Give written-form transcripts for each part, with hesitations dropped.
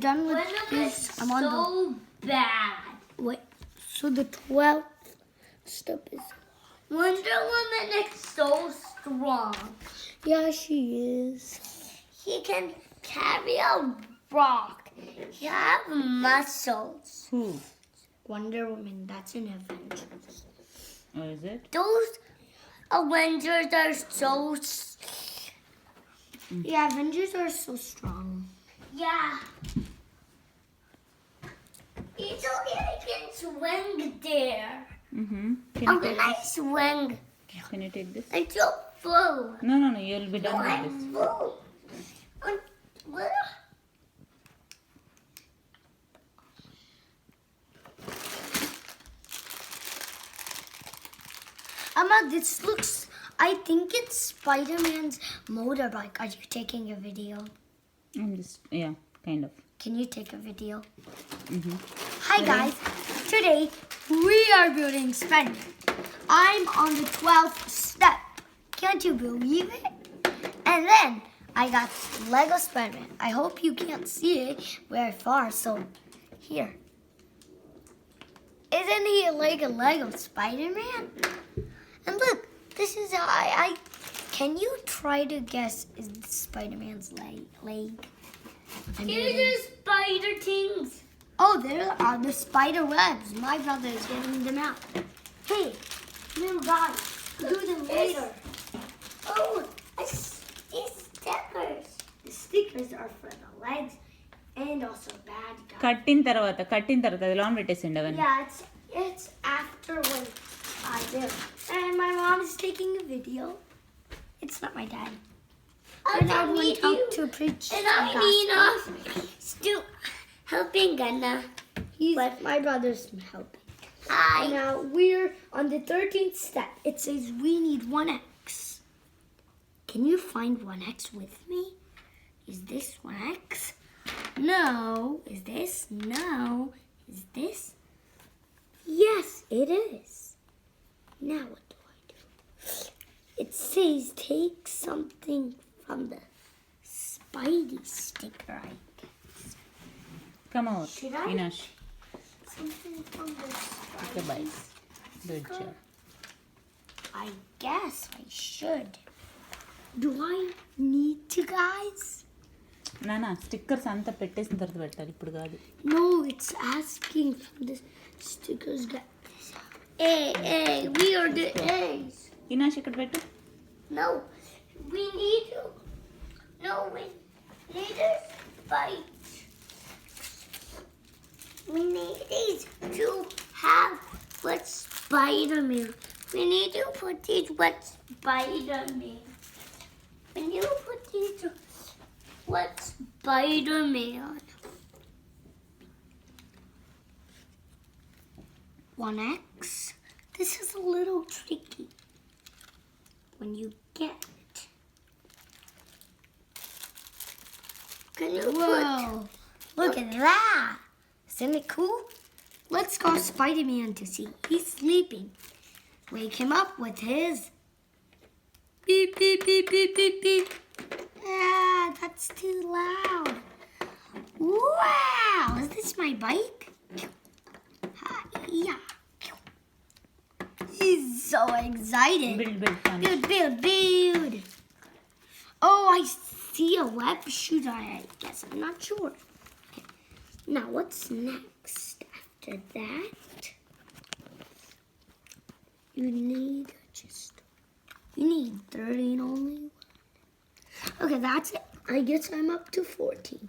Done with this. I'm on so bad. Wait. So the 12th step is. Wonder Woman is so strong. Yeah, she is. He can carry a rock. He has muscles. Who? Wonder Woman. That's an Avengers. Oh, is it? Those Avengers are so. Yeah, Avengers are so strong. Yeah. It's okay. I can swing there. Mm-hmm. How can I swing? Can you take this? I don't flow. No. You'll be No, done I with this. flow. What? Amma, this looks. I think it's Spider-Man's motorbike. Are you taking a video? I'm just, yeah, kind of. Can you take a video? Mm-hmm. Hi guys. Today we are building Spider-Man. I'm on the 12th step. Can't you believe it? And then I got Lego Spider-Man. I hope you can't see it very far. So here. Isn't he like a Lego Spider-Man? And look, this is how I can you try to guess is this Spider-Man's leg? Here's the spider things. Oh, there are the spider webs. My brother is getting them out. Hey, little guy, do them later. Oh, these stickers. The stickers are for the legs and also bad guys. కట్టిన తర్వాత అది loan పెట్టేసిండి అవన్నీ. Yeah, it's after when I do. And my mom is taking a video. It's not my dad. And I went out to preach. And the I gospel. need still helping Ghana. My brother's helping. I Now we're on the 13th step. It says we need 1x. Can you find 1x with me? Is this 1x? No. Is this? No. Is this? Yes, it is. Now what do I do? It says take something from the Spidey sticker, I guess. Come on, Should I? Enosh. Something from the Okay, Spidey. bye. Good job. I guess I should. Do I need to, guys? నానా stickers అంతా పెట్టేసిన తర్వాత పెట్టాలి ఇప్పుడు కాదు. No, it's asking from the stickers. Get this out. A. We are the A's. ఇనాష్ ఇక్కడ పెట్టు. No, we need to. No, we need to fight. We need these to have what Spider-Man. We need to put these what Spider-Man. When you put these what Spider-Man. 1x. This is a little tricky. When you get it. Can you Whoa! Look at that! Isn't it cool? Let's call Spider-Man to see. He's sleeping. Wake him up with his beep beep beep beep beep beep. Ah, that's too loud. Wow! Is this my bike? Yeah. He's so excited. Build. Oh, I see a web shooter, I guess. I'm not sure. Okay. Now, what's next after that? You need 13 only. Okay, that's it. I guess I'm up to 14.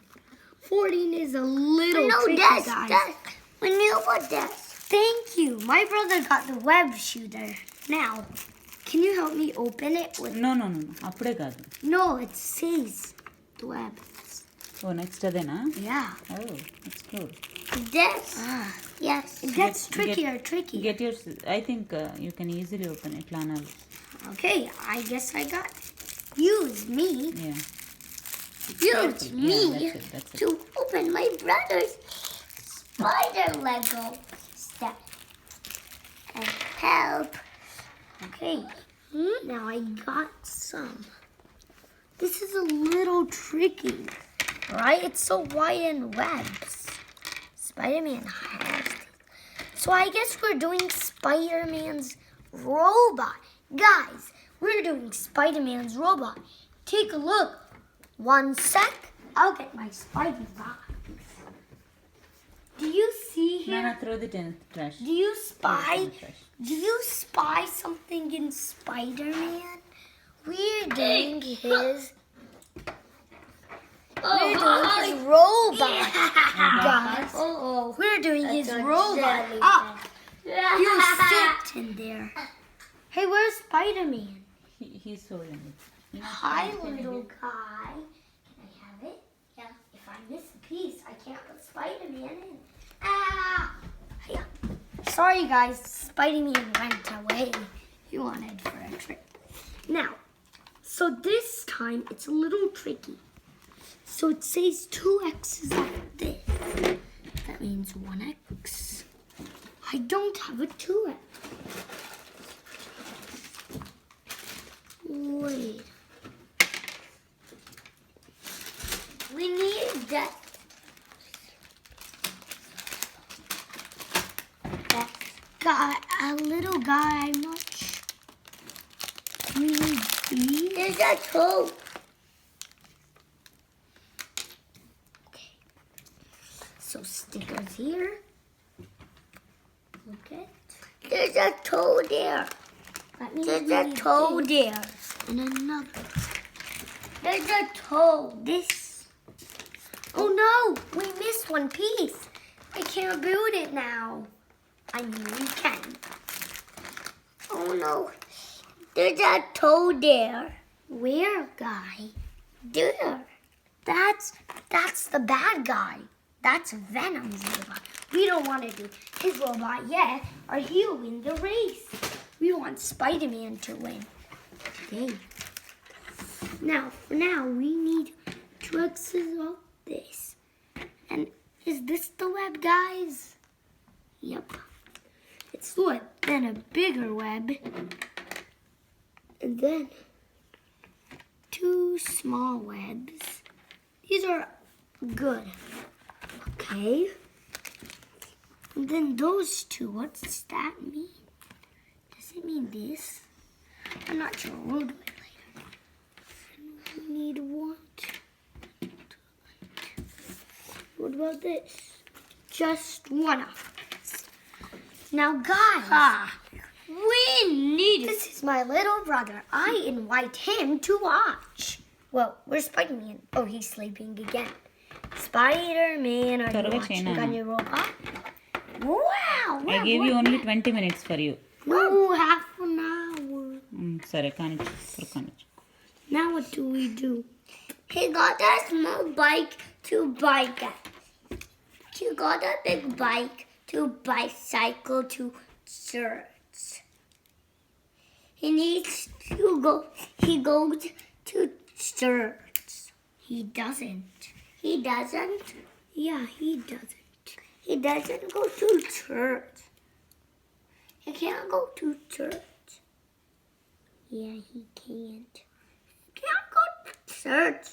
14 is a little tricky, guys. When you put this. Thank you. My brother got the web shooter. Now, can you help me open it with... No. అప్పుడే కాదు. No, it says the web. Oh next అదేనా? Yeah. Oh it's good. This. Yes. It gets trickier. Get your, I think you can easily open it, Lana. Okay, I guess I got it. Use me. Yeah. Use me that's it. to open my brother's spider Lego set. And help. Okay. Now I got some. This is a little tricky. right? It's so wide and webs. Spider-Man has these. So I guess we're doing Spider-Man's robot. Guys, we're doing Spider-Man's robot. Take a look. 1 sec. I'll get my Spidey box. Do you see here? Nana, throw it in the trash. Do you spy? In the trash. Do you spy something in Spider-Man? We're doing his. We're doing his robot, guys. We're doing his robot. You sit in there. Hey, where's Spider-Man? He's holding it. Hi, little guy. Can I have it? Yeah. If I miss a piece, I can't put Spider-Man in. Ah! Yeah. Sorry, guys. Spider-Man went away. He wanted for a trip. Now, so this time it's a little tricky. So it says 2 X's like this. That means 1X. I don't have a 2X. Wait. We need that. Guy, a little guy, I'm not sure. We need these. There's a toe. Okay. So stickers here. Okay. There's a toe there. That means There's we a need toe these. there. And another. There's a toe. This. Oh no! We missed one piece. I can't build it now. I mean, we can. Oh no. There's a toe there. Where, guy? There. That's the bad guy. That's Venom's robot. We don't want to do his robot yet, or he'll win the race. We want Spider-Man to win. Okay. Now, for now, we need 2 X's of this. And is this the web, guys? Yep. It's the web. Then a bigger web. And then 2 small webs. These are good. Okay. And then those 2, what's that mean? Does it mean this? I'm not sure. We'll do it later. And we need 1, 2, 2. What about this? Just 1 of this. Now, guys, we need. This is my little brother. I invite him to watch. Well, where's Spider-Man? Oh, he's sleeping again. Spider-Man, are you watching on your robot? Wow! I gave you only 20 minutes for you. No, half an hour. Sorry, can't. Now what do we do? He got a small bike to bike at. He got a big bike to bicycle to church. He needs to go. He goes to church. He doesn't. He doesn't. Yeah, he doesn't. He doesn't go to church. He can't go to church. Yeah, he can't. He can't go to church.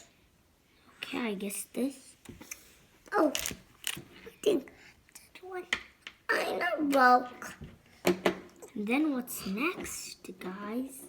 Okay, I guess this. Oh, I think that one. I know broke. And then what's next, guys?